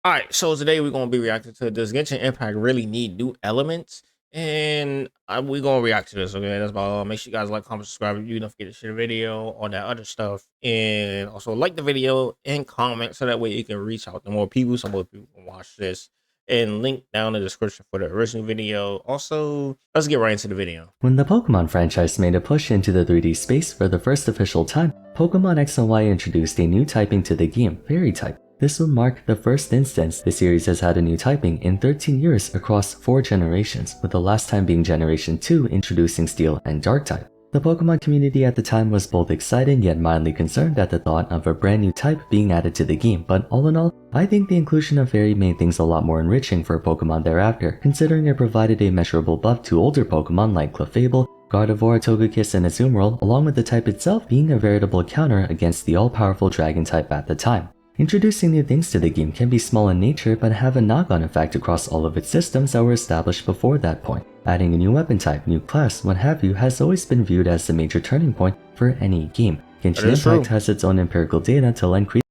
All right, so today we're gonna be reacting to, does Genshin Impact really need new elements? And we're gonna react to this. Okay, that's about all. Make sure you guys like, comment, subscribe. You don't forget to share the video, all that other stuff, and also like the video and comment so that way it can reach out to more people, so more people can watch this. And link down in the description for the original video. Also, let's get right into the video. When the Pokemon franchise made a push into the 3D space for the first official time, Pokemon X and Y introduced a new typing to the game, Fairy type. This would mark the first instance the series has had a new typing in 13 years across 4 generations, with the last time being Generation 2 introducing Steel and Dark type. The Pokemon community at the time was both excited yet mildly concerned at the thought of a brand new type being added to the game, but all in all, I think the inclusion of Fairy made things a lot more enriching for Pokemon thereafter, considering it provided a measurable buff to older Pokemon like Clefable, Gardevoir, Togekiss, and Azumarill, along with the type itself being a veritable counter against the all-powerful Dragon type at the time. Introducing new things to the game can be small in nature but have a knock-on effect across all of its systems that were established before that point. Adding a new weapon type, new class, what have you has always been viewed as the major turning point for any game. Genshin Impact has its own empirical data to lend credence.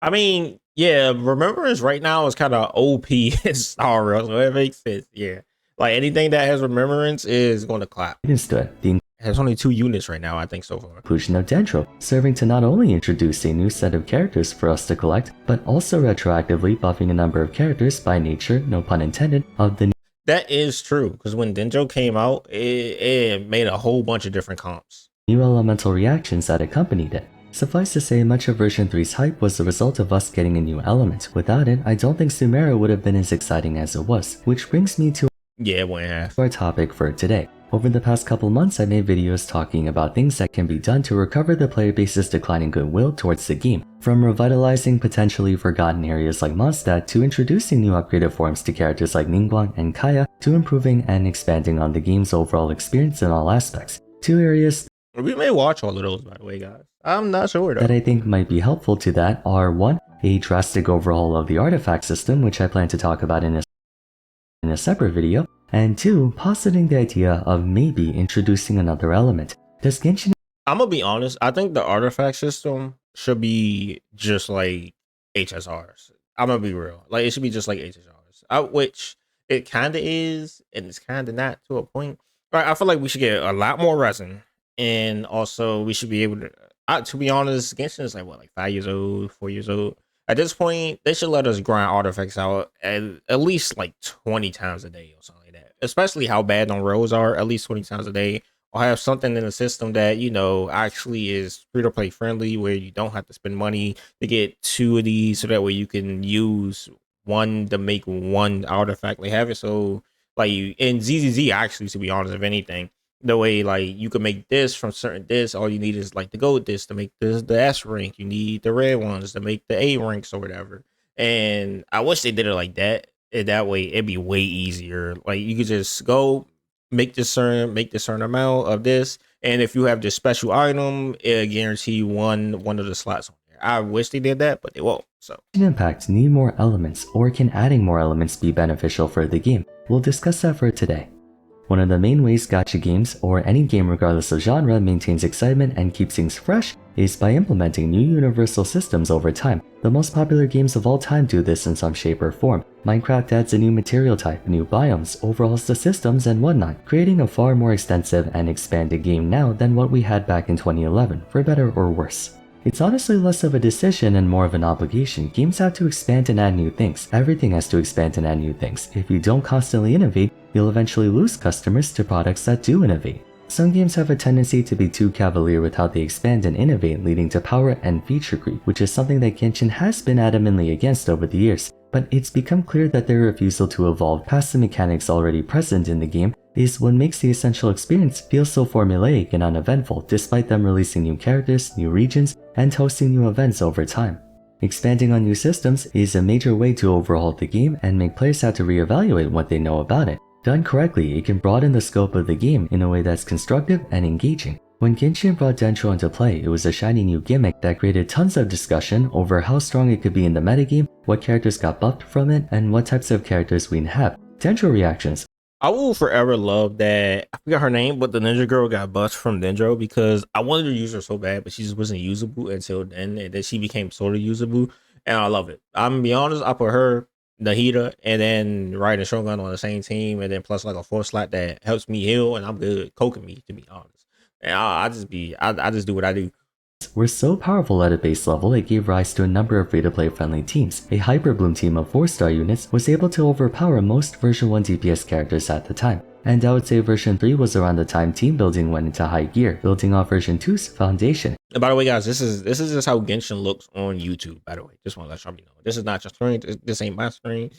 I mean, yeah, Remembrance right now is kind of OP in Star Wars, so it makes sense. Yeah, like anything that has Remembrance is going to clap. The It has only 2 units right now, I think, so far. Inclusion of Dendro, serving to not only introduce a new set of characters for us to collect, but also retroactively buffing a number of characters by nature, no pun intended, of the That is true, because when Dendro came out, it made a whole bunch of different comps. New elemental reactions that accompanied it. Suffice to say, much of version 3's hype was the result of us getting a new element. Without it, I don't think Sumeru would have been as exciting as it was, which brings me to our topic for today. Over the past couple months, I made videos talking about things that can be done to recover the player base's declining goodwill towards the game, from revitalizing potentially forgotten areas like Mondstadt to introducing new upgraded forms to characters like Ningguang and Kaya to improving and expanding on the game's overall experience in all aspects. 2 areas we may watch all of those, by the way, guys. I'm not sure though. That I think might be helpful to that are 1. A drastic overhaul of the artifact system, which I plan to talk about in a separate video, and 2. Positing the idea of maybe introducing another element. Does Genshin... I'm gonna be honest, I think the artifact system should be just like HSRs. I'm gonna be real. Like, it should be just like HSRs. Which it kind of is, and it's kind of not to a point. Right, I feel like we should get a lot more resin. And also, we should be able to be honest, Genshin is like, what, like 5 years old, 4 years old? At this point, they should let us grind artifacts out at least like 20 times a day or something like that. Especially how bad on roads are, at least 20 times a day. Or have something in the system that, you know, actually is free-to-play friendly, where you don't have to spend money to get 2 of these, so that way you can use one to make one artifact. They have it so, like, in ZZZ, actually, to be honest, if anything, the way like you can make this from certain discs, all you need is like the gold disc to make this the S rank, you need the red ones to make the A ranks or whatever. And I wish they did it like that. That way it'd be way easier. Like, you could just go make this certain amount of this, and if you have this special item, it'll guarantee you one of the slots on there. I wish they did that, but they won't. So Impact need more elements, or can adding more elements be beneficial for the game? We'll discuss that for today. One of the main ways gacha games, or any game regardless of genre, maintains excitement and keeps things fresh is by implementing new universal systems over time. The most popular games of all time do this in some shape or form. Minecraft adds a new material type, new biomes, overhauls the systems, and whatnot, creating a far more extensive and expanded game now than what we had back in 2011, for better or worse. It's honestly less of a decision and more of an obligation. Games have to expand and add new things. Everything has to expand and add new things. If you don't constantly innovate, you'll eventually lose customers to products that do innovate. Some games have a tendency to be too cavalier with how they expand and innovate, leading to power and feature creep, which is something that Genshin has been adamantly against over the years. But it's become clear that their refusal to evolve past the mechanics already present in the game is what makes the essential experience feel so formulaic and uneventful, despite them releasing new characters, new regions, and hosting new events over time. Expanding on new systems is a major way to overhaul the game and make players have to reevaluate what they know about it. Done correctly, it can broaden the scope of the game in a way that's constructive and engaging. When Genshin brought Dendro into play, it was a shiny new gimmick that created tons of discussion over how strong it could be in the metagame, what characters got buffed from it, and what types of characters we'd have. Dendro reactions. I will forever love that. I forgot her name, but the ninja girl got bust from Dendro, because I wanted to use her so bad, but she just wasn't usable until then, and then she became sort of usable, and I love it. I'm gonna be honest, I put her Nahida, and then Raiden Shogun on the same team, and then plus like a fourth slot that helps me heal, and I'm good coking me, to be honest. And I just do what I do. Were so powerful at a base level it gave rise to a number of free-to-play friendly teams. A Hyper Bloom team of 4-star units was able to overpower most version 1 DPS characters at the time, and I would say version 3 was around the time team building went into high gear, building off version 2's foundation. And by the way, guys, this is just how Genshin looks on YouTube. By the way, just want to let y'all know, this is not your screen. This ain't my screen.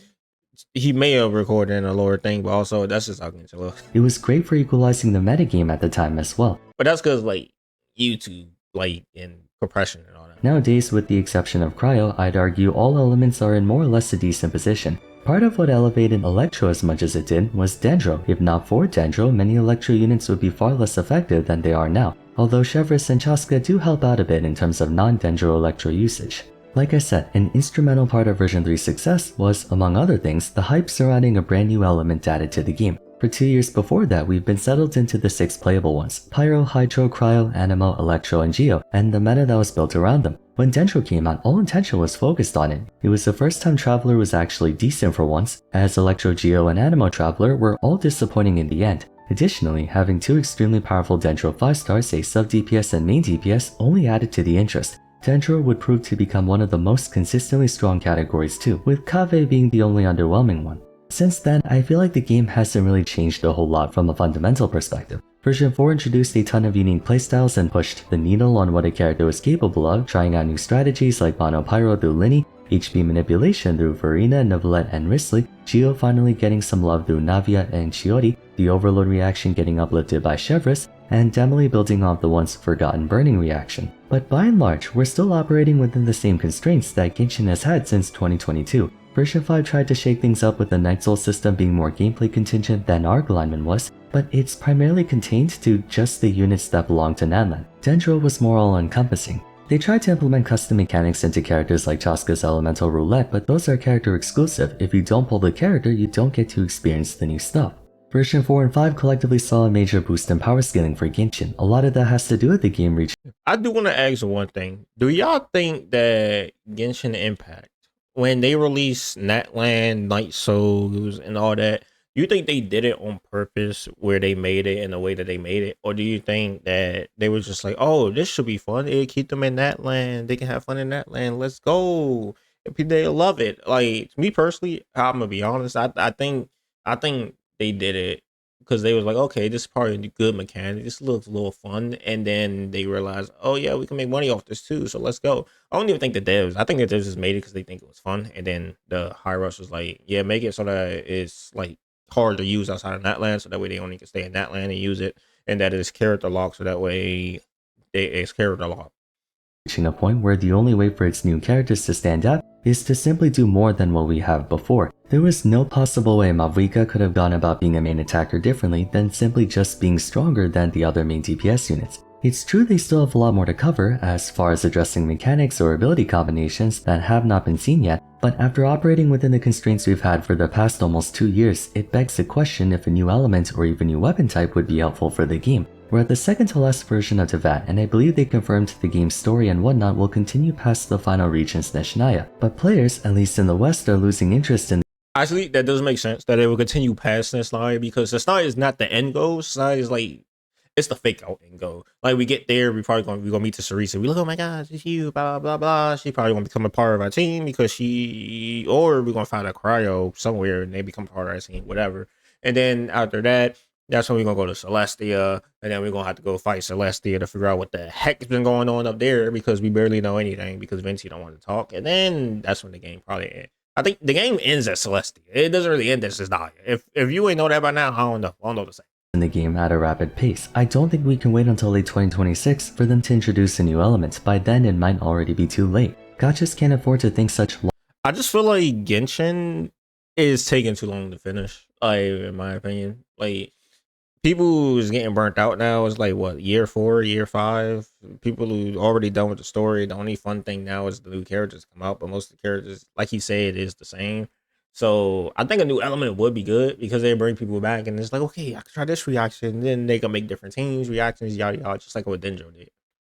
He may have recorded in a lower thing, but also that's just how Genshin looks. It was great for equalizing the metagame at the time as well. But that's because like YouTube, like in compression and all that. Nowadays, with the exception of Cryo, I'd argue all elements are in more or less a decent position. Part of what elevated Electro as much as it did was Dendro. If not for Dendro, many Electro units would be far less effective than they are now, although Chevreuse and Chaska do help out a bit in terms of non-Dendro Electro usage. Like I said, an instrumental part of version 3's success was, among other things, the hype surrounding a brand new element added to the game. For 2 years before that, we've been settled into the 6 playable ones: Pyro, Hydro, Cryo, Animo, Electro, and Geo, and the meta that was built around them. When Dendro came out, all attention was focused on it. It was the first time Traveler was actually decent for once, as Electro, Geo, and Animo Traveler were all disappointing in the end. Additionally, having 2 extremely powerful Dendro 5-stars, a sub-DPS and main DPS, only added to the interest. Dendro would prove to become one of the most consistently strong categories too, with Kaveh being the only underwhelming one. Since then, I feel like the game hasn't really changed a whole lot from a fundamental perspective. Version 4 introduced a ton of unique playstyles and pushed the needle on what a character was capable of, trying out new strategies like Mono Pyro through Linny, HP manipulation through Verena, Neuvillette, and Risley, Geo finally getting some love through Navia and Chiori, the Overload reaction getting uplifted by Chevreuse, and Demily building off the once forgotten Burning reaction. But by and large, we're still operating within the same constraints that Genshin has had since 2022. Version 5 tried to shake things up with the Night Soul system being more gameplay contingent than Arc Alignment was, but it's primarily contained to just the units that belong to Nanlan. Dendro was more all-encompassing. They tried to implement custom mechanics into characters like Chaska's Elemental Roulette, but those are character exclusive. If you don't pull the character, you don't get to experience the new stuff. Version 4 and 5 collectively saw a major boost in power scaling for Genshin. A lot of that has to do with the game reaching. I do want to ask one thing. Do y'all think that Genshin Impact, when they released Natlan, Night Souls, and all that, do you think they did it on purpose where they made it in the way that they made it? Or do you think that they were just like, oh, this should be fun. It'll keep them in Natlan. They can have fun in Natlan. Let's go. They'll love it. Like, me personally, I'm going to be honest. I think they did it because they was like, okay, this is probably a good mechanic. This looks a little fun. And then they realized, oh, yeah, we can make money off this too. So let's go. I don't even think the devs. I think the devs just made it because they think it was fun. And then the higher ups was like, yeah, make it so that it's like hard to use outside of Natlan. So that way they only can stay in Natlan and use it. And that it's character lock. So that way it's character lock. Reaching a point where the only way for its new characters to stand out is to simply do more than what we have before. There was no possible way Mavuika could have gone about being a main attacker differently than simply just being stronger than the other main DPS units. It's true they still have a lot more to cover as far as addressing mechanics or ability combinations that have not been seen yet, but after operating within the constraints we've had for the past almost 2 years, it begs the question if a new element or even new weapon type would be helpful for the game. We're at the second to last version of Tevat, and I believe they confirmed the game's story and whatnot will continue past the final regions Neshnaya, but players, at least in the West, are losing interest in. Actually, that does make sense that it will continue past Neshnaya because Neshnaya is not the end goal. Neshnaya is like, it's the fake out end goal. Like, we get there, we're gonna meet the Sarisa. We look, oh my gosh, it's you, blah blah blah. She probably gonna become a part of our team because or we're gonna find a cryo somewhere and they become part of our team, whatever. And then after that, that's when we're gonna go to Celestia, and then we're gonna have to go fight Celestia to figure out what the heck's been going on up there because we barely know anything because Vinci don't want to talk. And then that's when the game probably ends. I think the game ends at Celestia. It doesn't really end at Celestia. If you ain't know that by now, I don't know. I don't know what to say. In the game at a rapid pace. I don't think we can wait until late 2026 for them to introduce a new element. By then, it might already be too late. Gachas can't afford to think such long. I just feel like Genshin is taking too long to finish. Like, in my opinion, like, people who's getting burnt out now is like what, year 4, year 5. People who already done with the story. The only fun thing now is the new characters come out, but most of the characters, like he said, is the same. So I think a new element would be good because they bring people back and it's like, okay, I can try this reaction. And then they can make different teams, reactions, yada yada, just like what Dendro did.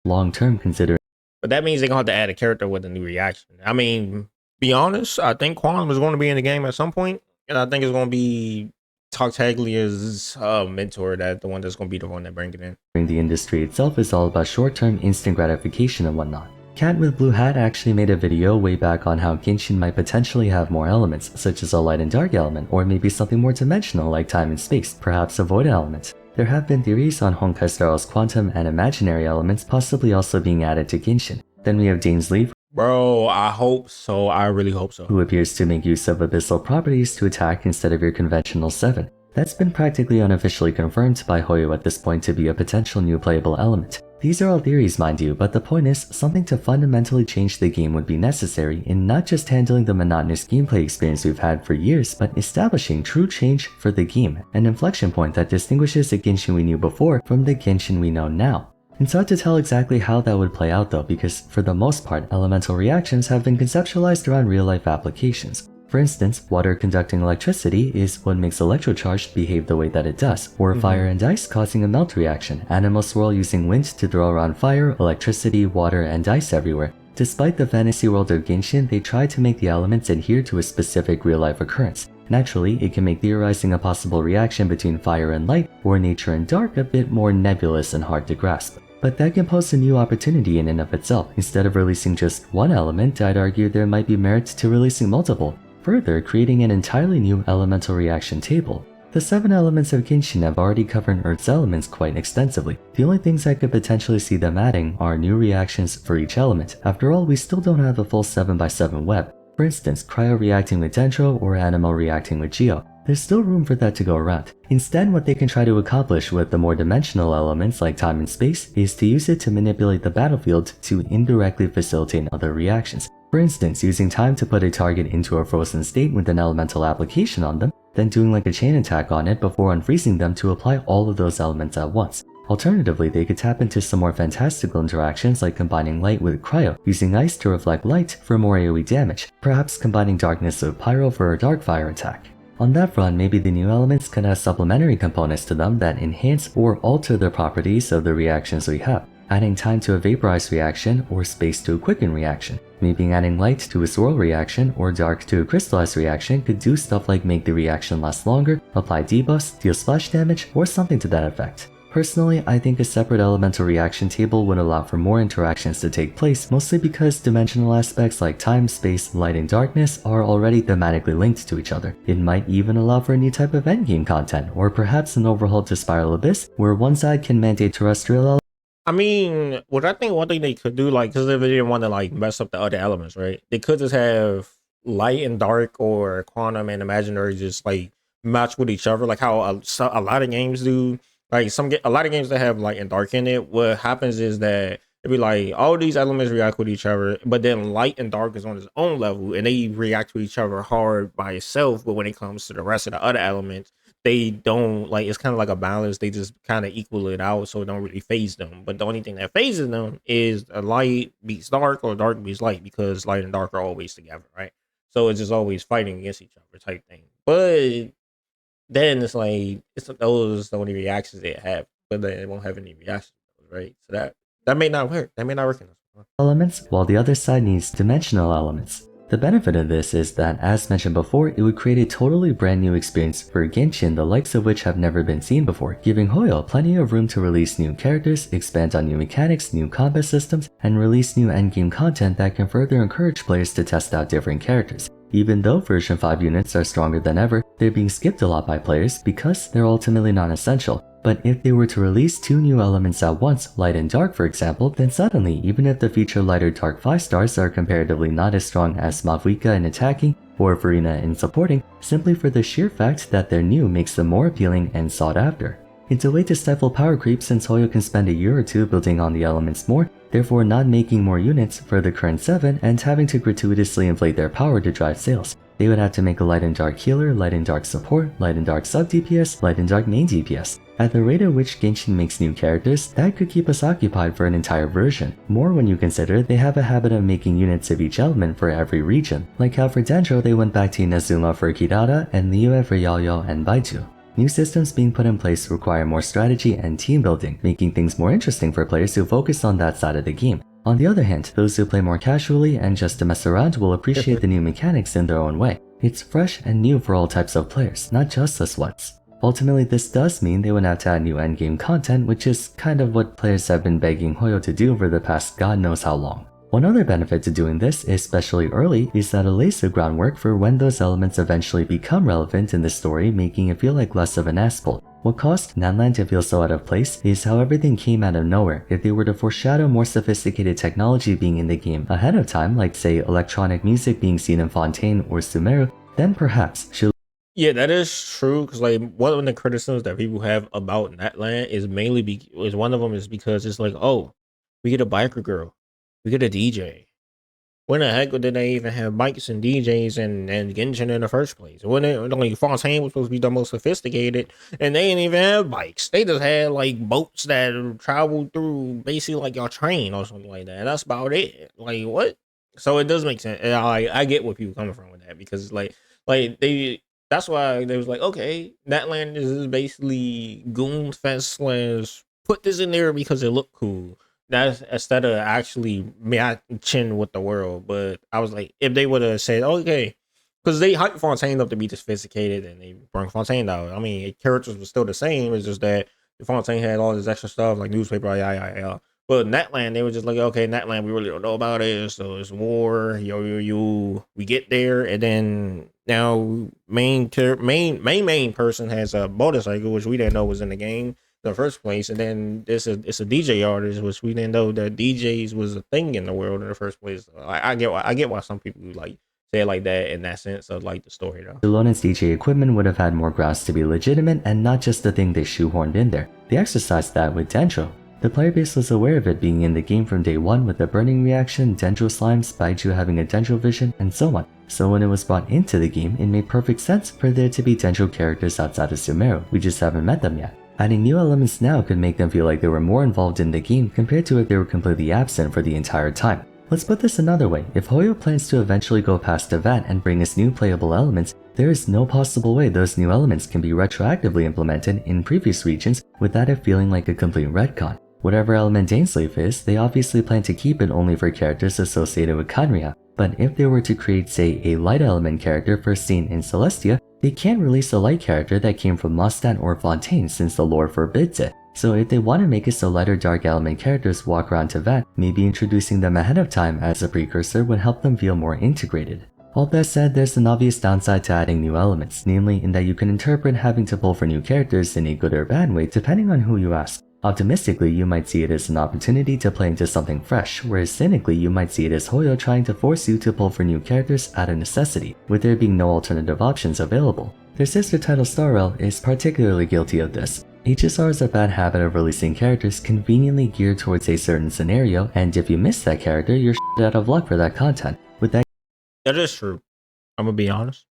Long term considering. But that means they're gonna have to add a character with a new reaction. I mean, Be honest, I think Quantum is going to be in the game at some point, and I think it's going to be Tartaglia's mentor, that the one that's going to be the one that bring it in. The industry itself is all about short-term instant gratification and whatnot. Cat with Blue Hat actually made a video way back on how Genshin might potentially have more elements, such as a light and dark element, or maybe something more dimensional like time and space, perhaps a void element. There have been theories on Honkai Star's quantum and imaginary elements possibly also being added to Genshin. Then we have Dane's Leaf, Bro, I hope so. I really hope so. who appears to make use of abyssal properties to attack instead of your conventional 7. That's been practically unofficially confirmed by Hoyo at this point to be a potential new playable element. These are all theories, mind you, but the point is, something to fundamentally change the game would be necessary in not just handling the monotonous gameplay experience we've had for years, but establishing true change for the game, an inflection point that distinguishes the Genshin we knew before from the Genshin we know now. It's hard to tell exactly how that would play out though, because for the most part, elemental reactions have been conceptualized around real-life applications. For instance, water conducting electricity is what makes electrocharge behave the way that it does, or fire and ice causing a melt reaction, Animal Swirl using wind to throw around fire, electricity, water, and ice everywhere. Despite the fantasy world of Genshin, they try to make the elements adhere to a specific real-life occurrence. Naturally, it can make theorizing a possible reaction between fire and light, or nature and dark, a bit more nebulous and hard to grasp. But that can pose a new opportunity in and of itself. Instead of releasing just one element, I'd argue there might be merit to releasing multiple, further creating an entirely new elemental reaction table. The 7 elements of Genshin have already covered Earth's elements quite extensively. The only things I could potentially see them adding are new reactions for each element. After all, we still don't have a full 7x7 web. For instance, Cryo reacting with Dendro or Animal reacting with Geo. There's still room for that to go around. Instead, what they can try to accomplish with the more dimensional elements like time and space is to use it to manipulate the battlefield to indirectly facilitate other reactions. For instance, using time to put a target into a frozen state with an elemental application on them, then doing like a chain attack on it before unfreezing them to apply all of those elements at once. Alternatively, they could tap into some more fantastical interactions like combining light with cryo, using ice to reflect light for more AoE damage, perhaps combining darkness with pyro for a dark fire attack. On that front, maybe the new elements could have supplementary components to them that enhance or alter the properties of the reactions we have, adding time to a vaporized reaction or space to a quickened reaction. Maybe adding light to a swirl reaction or dark to a crystallized reaction could do stuff like make the reaction last longer, apply debuffs, deal splash damage, or something to that effect. Personally, I think a separate elemental reaction table would allow for more interactions to take place, mostly because dimensional aspects like time, space, light, and darkness are already thematically linked to each other. It might even allow for a new type of endgame content, or perhaps an overhaul to Spiral Abyss, where one side can mandate terrestrial. I mean, what I think one thing they could do, like, because they didn't want to like mess up the other elements, right? They could just have light and dark or quantum and imaginary just like match with each other, like how a lot of games do. Like a lot of games that have light and dark in it, what happens is that it'd be like all these elements react with each other, but then light and dark is on its own level and they react to each other hard by itself. But when it comes to the rest of the other elements, they don't, like, it's kind of like a balance. They just kind of equal it out, so it don't really phase them. But the only thing that phases them is a light beats dark or dark beats light, because light and dark are always together, right? So it's just always fighting against each other type thing. But then it's like those the only reactions they have, but then it won't have any reactions, right? So that may not work. That may not work in this one. Elements, while the other side needs dimensional elements. The benefit of this is that, as mentioned before, it would create a totally brand new experience for Genshin, the likes of which have never been seen before, giving Hoyo plenty of room to release new characters, expand on new mechanics, new combat systems, and release new endgame content that can further encourage players to test out different characters. Even though version 5 units are stronger than ever, they're being skipped a lot by players because they're ultimately non-essential. But if they were to release 2 new elements at once, light and dark for example, then suddenly, even if the feature light or dark 5 stars are comparatively not as strong as Mavuika in attacking or Farina in supporting, simply for the sheer fact that they're new makes them more appealing and sought after. It's a way to stifle power creep since Hoyo can spend a year or two building on the elements more, therefore not making more units for the current 7 and having to gratuitously inflate their power to drive sales. They would have to make a light and dark healer, light and dark support, light and dark sub DPS, light and dark main DPS. At the rate at which Genshin makes new characters, that could keep us occupied for an entire version. More when you consider they have a habit of making units of each element for every region, like how for Dendro they went back to Inazuma for Kirara and Liyue for Yaoyao and Baitu. New systems being put in place require more strategy and team building, making things more interesting for players who focus on that side of the game. On the other hand, those who play more casually and just to mess around will appreciate the new mechanics in their own way. It's fresh and new for all types of players, not just us ones. Ultimately, this does mean they would have to add new endgame content, which is kind of what players have been begging Hoyo to do for the past god knows how long. One other benefit to doing this, especially early, is that it lays the groundwork for when those elements eventually become relevant in the story, making it feel like less of an asshole. What caused Natlan to feel so out of place is how everything came out of nowhere. If they were to foreshadow more sophisticated technology being in the game ahead of time, like say electronic music being seen in Fontaine or Sumeru, then perhaps she'll. Yeah, that is true. Because like one of the criticisms that people have about Natlan is mainly is one of them is because it's like, oh, we get a biker girl, we get a DJ. When the heck did they even have mics and DJs and Genshin in the first place? When like Fontaine was supposed to be the most sophisticated, and they didn't even have bikes. They just had like boats that traveled through basically like your train or something like that. That's about it. Like what? So it does make sense. And I get where people coming from with that because like they. That's why they was like, okay, Natlan is basically Goon Fest / put this in there because it looked cool. That's instead of actually matching with the world. But I was like, if they would have said, okay, because they hyped Fontaine up to be sophisticated and they brought Fontaine out. I mean, characters were still the same. It's just that Fontaine had all this extra stuff like newspaper, yeah. But Natlan, they were just like, okay, Natlan, we really don't know about it. So it's war, we get there, and then now main person has a motorcycle, which we didn't know was in the game the first place, and then it's a DJ artist, which we didn't know that DJs was a thing in the world in the first place. I get why some people like say it like that in that sense of like the story though. Lulonen's DJ equipment would have had more grounds to be legitimate and not just the thing they shoehorned in there. They exercised that with Dendro. The player base was aware of it being in the game from day one with the burning reaction, Dendro slimes, Baiju having a Dendro vision, and so on. So when it was brought into the game, it made perfect sense for there to be Dendro characters outside of Sumeru. We just haven't met them yet. Adding new elements now could make them feel like they were more involved in the game compared to if they were completely absent for the entire time. Let's put this another way, if Hoyo plans to eventually go past the VAT and bring us new playable elements, there is no possible way those new elements can be retroactively implemented in previous regions without it feeling like a complete retcon. Whatever element Daneslave is, they obviously plan to keep it only for characters associated with Kanria, but if they were to create say a light element character first seen in Celestia, they can't release a light character that came from Mostan or Fontaine since the lore forbids it. So if they want to make it so light or dark element characters walk around to VAT, maybe introducing them ahead of time as a precursor would help them feel more integrated. All that said, there's an obvious downside to adding new elements, namely in that you can interpret having to pull for new characters in a good or bad way depending on who you ask. Optimistically, you might see it as an opportunity to play into something fresh, whereas cynically, you might see it as Hoyo trying to force you to pull for new characters out of necessity, with there being no alternative options available. Their sister title Starrel is particularly guilty of this. HSR has a bad habit of releasing characters conveniently geared towards a certain scenario, and if you miss that character, you're out of luck for that content. With that is true. I'm gonna be honest.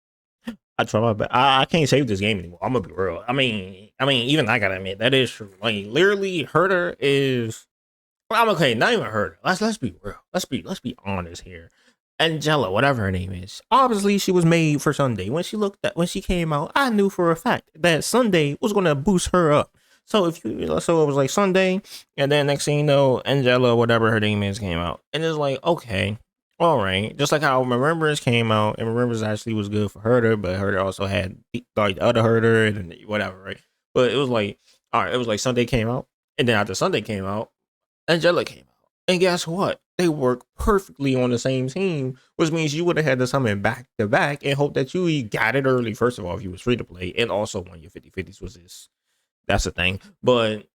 I try my best. I can't save this game anymore. I'm gonna be real. I mean, even I gotta admit that is true. Like, literally, Herder is. Well, I'm okay. Not even Herder. Let's be real. Let's be honest here. Angela, whatever her name is, obviously she was made for Sunday. When she came out, I knew for a fact that Sunday was gonna boost her up. So so it was like Sunday, and then next thing you know, Angela, whatever her name is, came out, and it's like, okay. All right, just like how Remembrance came out, and Remembrance actually was good for Herder, but Herder also had like the other Herder and whatever, right? But it was like, all right, it was like Sunday came out, and then after Sunday came out, Angela came out, and guess what? They work perfectly on the same team, which means you would have had to summon back to back and hope that you got it early. First of all, if you was free to play, and also when your 50/50s was this, that's the thing. But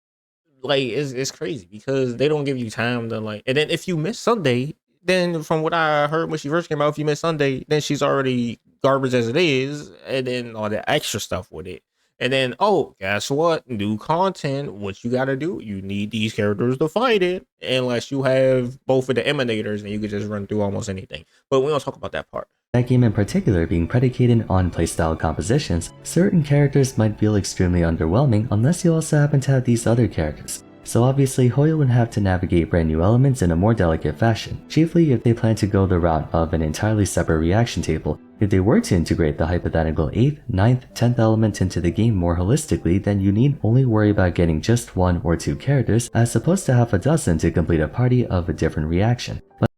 like, it's crazy because they don't give you time to like, and then if you miss Sunday. Then from what I heard when she first came out, if you miss Sunday, then she's already garbage as it is, and then all the extra stuff with it. And then, oh, guess what? New content. What you gotta do? You need these characters to fight it, unless you have both of the emanators, and you can just run through almost anything. But we don't talk about that part. That game in particular being predicated on playstyle compositions, certain characters might feel extremely underwhelming unless you also happen to have these other characters. So obviously Hoyo would have to navigate brand new elements in a more delicate fashion, chiefly if they plan to go the route of an entirely separate reaction table, If they were to integrate the hypothetical 8th, 9th, 10th element into the game more holistically, then you need only worry about getting just 1 or 2 characters as opposed to half a dozen to complete a party of a different reaction. But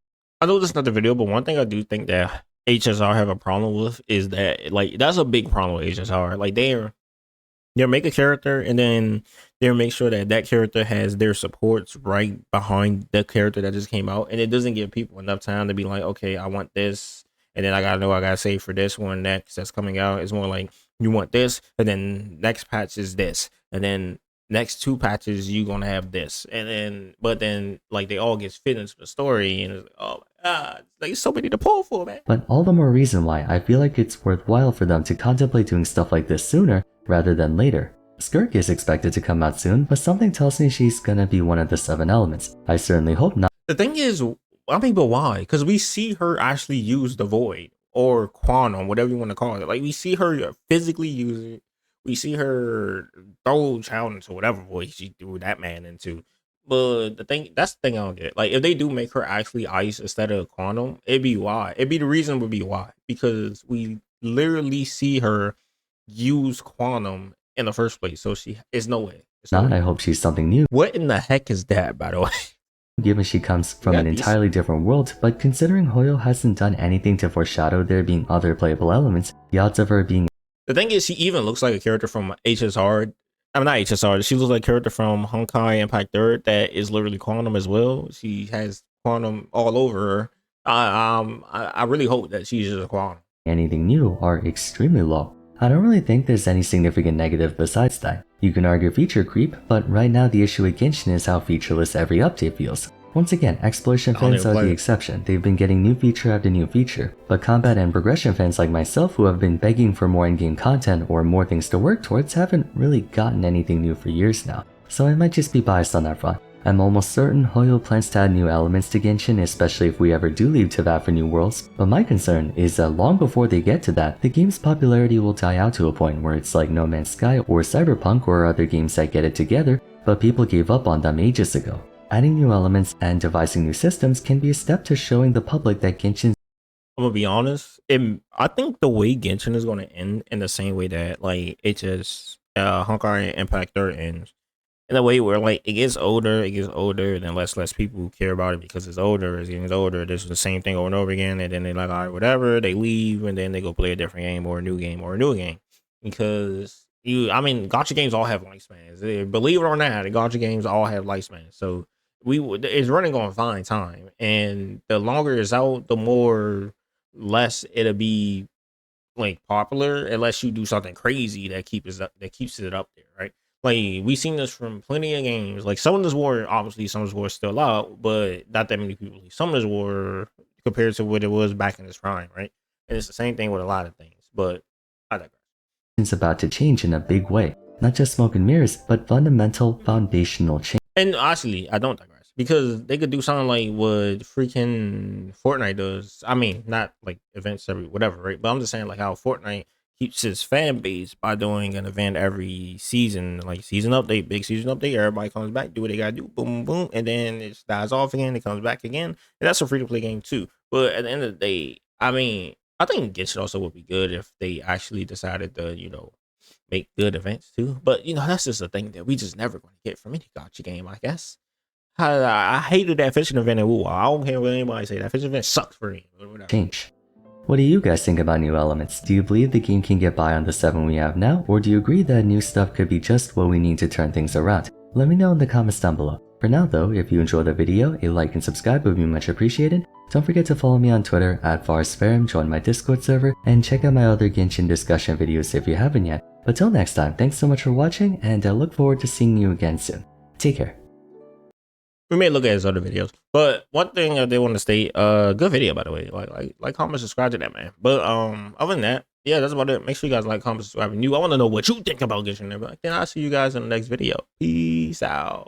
I know this is not the video, but one thing I do think that HSR have a problem with is that, like, that's a big problem with HSR. Like, they'll make a character and then they'll make sure that that character has their supports right behind the character that just came out, and it doesn't give people enough time to be like, okay, I want this, and then I gotta save for this one next that's coming out. It's more like you want this, and then next patch is this, and then next 2 patches you gonna have this, and then but then like they all get fit into the story, and it's like, oh my god, like so many to pull for, man. But all the more reason why I feel like it's worthwhile for them to contemplate doing stuff like this sooner rather than later. Skirk is expected to come out soon, but something tells me she's gonna be one of the 7 elements. I certainly hope not. The thing is, I mean, but why? Because we see her actually use the void or quantum, whatever you want to call it. Like, we see her physically use it. We see her throw child into whatever void she threw that man into. But that's the thing I don't get. Like, if they do make her actually ice instead of quantum, it'd be why. It'd be the reason would be why. Because we literally see her use quantum in the first place. So she is no way. I hope she's something new. What in the heck is that, by the way? Given she comes from an entirely different world, but considering Hoyo hasn't done anything to foreshadow there being other playable elements, the odds of her being... The thing is, she even looks like a character from HSR. I mean, not HSR. She looks like a character from Honkai Impact 3rd that is literally quantum as well. She has quantum all over her. I really hope that she's just a quantum. Anything new are extremely low. I don't really think there's any significant negative besides that. You can argue feature creep, but right now the issue with Genshin is how featureless every update feels. Once again, exploration fans are the exception. They've been getting new feature after new feature, but combat and progression fans like myself who have been begging for more in-game content or more things to work towards haven't really gotten anything new for years now, so I might just be biased on that front. I'm almost certain Hoyo plans to add new elements to Genshin, especially if we ever do leave Teyvat for new worlds, but my concern is that long before they get to that, the game's popularity will die out to a point where it's like No Man's Sky or Cyberpunk or other games that get it together, but people gave up on them ages ago. Adding new elements and devising new systems can be a step to showing the public that Genshin... I'm gonna be honest, I think the way Genshin is gonna end in the same way that like Honkai Impact 3rd ends. In a way where like it gets older, and then less people care about it because it's getting older. This is the same thing over and over again, and then they're like, all right, whatever, they leave, and then they go play a different game or a new game because gacha games all have lifespans. Believe it or not, the gacha games all have lifespans. So it's running on fine time, and the longer it's out, the more less it'll be like popular unless you do something crazy that keeps it up there, right? Like, we've seen this from plenty of games. Like, Summoners War, obviously, Summoners War is still out, but not that many people play Summoners War compared to what it was back in its prime, right? And it's the same thing with a lot of things, but I digress. It's about to change in a big way. Not just smoke and mirrors, but fundamental, foundational change. And actually, I don't digress, because they could do something like what freaking Fortnite does. I mean, not like events every whatever, right? But I'm just saying, like, how Fortnite keeps his fan base by doing an event every season, like season update, big season update. Everybody comes back, do what they gotta do, boom, boom, and then it dies off again. It comes back again, and that's a free to play game too. But at the end of the day, I mean, I think Genshin also would be good if they actually decided to, make good events too. But that's just a thing that we just never going to get from any gacha game, I guess. I hated that fishing event in WoW. I don't care what anybody say. That fishing event sucks for me. Change. What do you guys think about new elements? Do you believe the game can get by on the 7 we have now, or do you agree that new stuff could be just what we need to turn things around? Let me know in the comments down below. For now though, if you enjoyed the video, a like and subscribe would be much appreciated. Don't forget to follow me on Twitter @FarsFarum, join my Discord server, and check out my other Genshin discussion videos if you haven't yet. But till next time, thanks so much for watching, and I look forward to seeing you again soon. Take care. We may look at his other videos, but one thing I did want to state, good video by the way. Like, comment, subscribe to that, man. But other than that, yeah, that's about it. Make sure you guys like, comment, subscribe, and I want to know what you think about Genshin. Then I'll see you guys in the next video. Peace out.